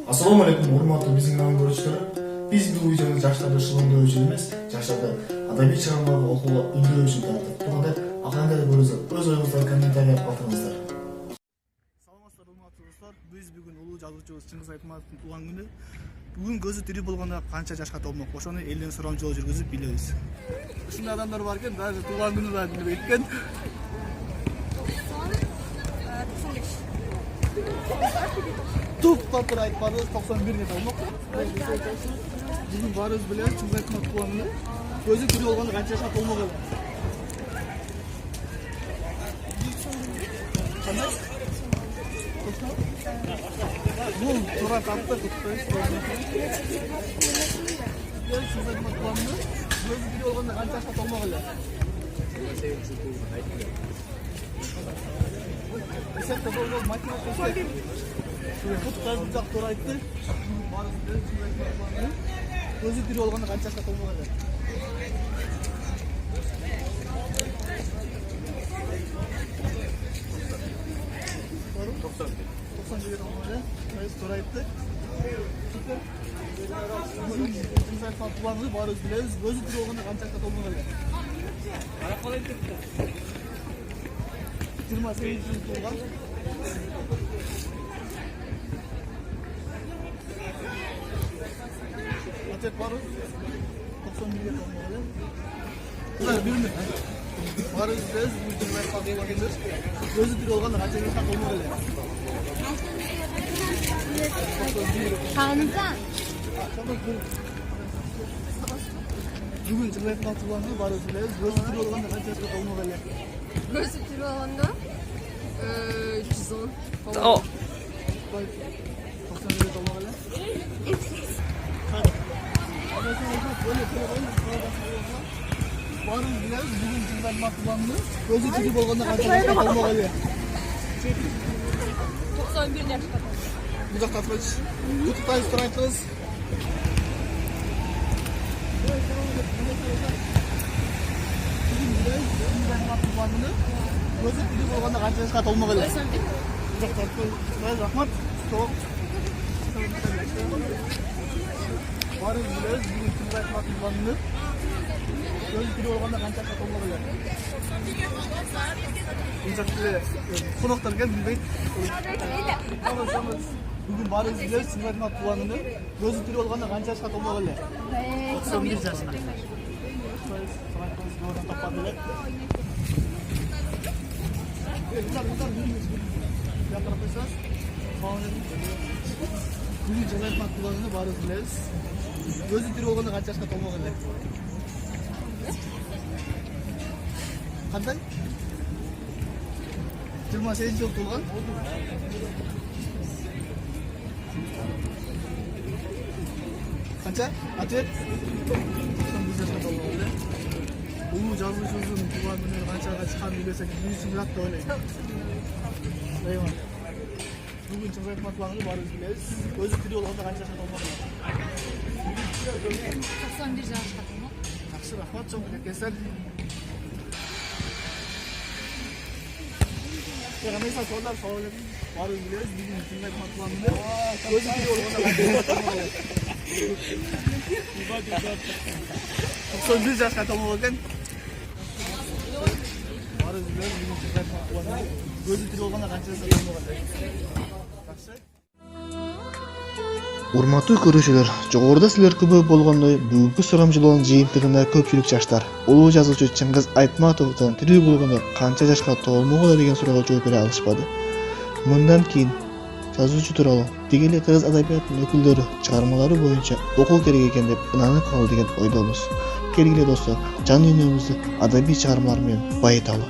Assalomu alaykum, hurmatli bizning kanal ko'ruvchilari. Biz bu videoni yoshlarni shug'ullantirish uchun emas, yoshlarda adabiy chiqarmalarni o'qishga undirish uchun tartib. Bunda aqllantirib ko'rasiz. O'z o'yingizni kommentariyga qoldiringizlar. Саламатсыздар, урматтуу достор. Биз бүгүн улуу жазуучубуз Чыңгыз Айтматовдун туулган күнү. Бүгүн көзү тирүү болгондо канча жашка толмок, ошону элден сурамжылоо жүргүзүп билебиз. Ушундай адамдар бар экен, даже туулган күнү да билбейт экен. Туп тура айтпадыңыз, 91 толмок. Бүгүн баарыбыз билебиз, Чыңгыз Айтматов туулган күнү. Көзү тирүү болгондо канча жашка толмок эле. Бұл тура тапты, құттықтайыз. Сіз айтмат құланды, өзі бірі олғанда қанша ашқа толмақ әлі? Есетті бұл математика өсек. Құттықтайыз бұзақ тура айтты. Өзі бірі олғанда қанша ашқа толмақ әлі? Тура айтты. Чыңгыз Айтматов туулган күнү баарыбыз билебиз. Өзү тирүү болгондо канча жашка толмок эле? 28 жыл туулган. Ачет барбыз? 91 толмок эле. Билмейм. Баарыбыз билебиз, бул Чыңгыз Айтматов туулган күнү. Өзү тирүү болгондо канча жашка толмок эле? Kanıza. Bugün Çыңgыз Айтматов туулган күнү баарыбыз билебиз. Өзү тирүү болгондо канча жашка толмок эле? Gözü tiri olanda 310. О. 91 толмок эле. Баарыбыз билебиз, бүгүн Чыңгыз Айтматов туулган күнү. Өзү тирүү болгондо канча жашка толмок эле? 91 yaşta. Bucak tatlıç. Kutuktayız, turaytız. Gözü tiri болгондо канча жашка толмок эле? Bucak tatlıç. Рахмат. Топ. Баарыбыз билебиз, бүгүн Чыңгыз Айтматов туулган күнү. Gözü tiri болгондо канча жашка толмок эле? Bucak эле коноктор келип билбейт. Бүгүн баарыбыз билебиз, Чыңгыз Айтматов туулган күнү. Көзү тирүү болгондо канча жашка толмок эле? 91 жашка. Бүгүн Чыңгыз Айтматов туулган күнү баарыбыз билебиз. Көзү тирүү болгондо канча жашка толмок эле? Кандай? 28 жыл туулган. Канча? Ответ? Улуу жазуучубуздун туулган күнү канчага чыкканын билбесек, биз үчүн жат деп ойлойм. Бүгүн Чыңгыз Айтматов туулган күнү баарыбыз билебиз. Өзү тирүү болгондо канча жашка толмок эле? 91 yaşta olmak. Жакшы, рахмат, чоң элекесиң. Qanday savollar so'raylik. Bárız biliriz, bizim Çыңgız Айтматов tуулган күнү. Өзү тирүү болгондо канча жашка толмок эле? 91 жашка толмок экен. Баарыбыз билебиз, бүгүн Чыңгыз Айтматов туулган күнү. Өзү тирүү болгондо канча жашка толмок эле? Жакшы. Урматтуу көрүүчүлөр, жогоруда силер күбө болгондой бүгүнкү сурамжылоонун жыйынтыгында көпчүлүк жаштар улуу жазуучу Чыңгыз Айтматовдон тирүү болгондо канча жашка толмок эле деген суроого жооп бере алышпады. Мындан кийин жазуучу тууралуу деги эле кыргыз адабиятынын өкүлдөрү чыгармалары боюнча окуу керек экен деп ынанып калуу деген ойдобуз. Келгиле достор, жан дүйнөбүздү адабий чыгармалар менен байыталы.